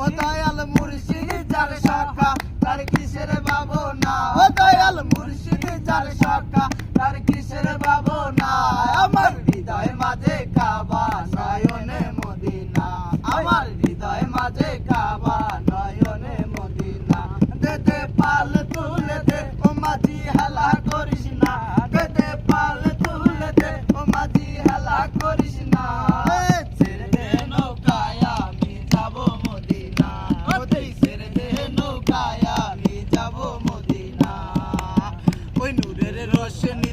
ও দয়াল মুর্শিদ যার শাখা তার কিসের ভাবনা ও দয়াল মুর্শিদ যার শাখা তার কিসের ভাবনা আমার হৃদয় মাঝে কাবা নয়নে মদিনা আমার হৃদয় মাঝে কাবা নয়নে মদিনা দে দে পাল তুলে দে ও মাঝি হেলা করিস না দে দে পাল তুলে দে ও মাঝি হেলা করিস না ছেড়ে দে নৌকায় আমি যাব মদিনা ছেড়ে দে নৌকায় আমি যাব মদিনা ওই নূরের রোশনী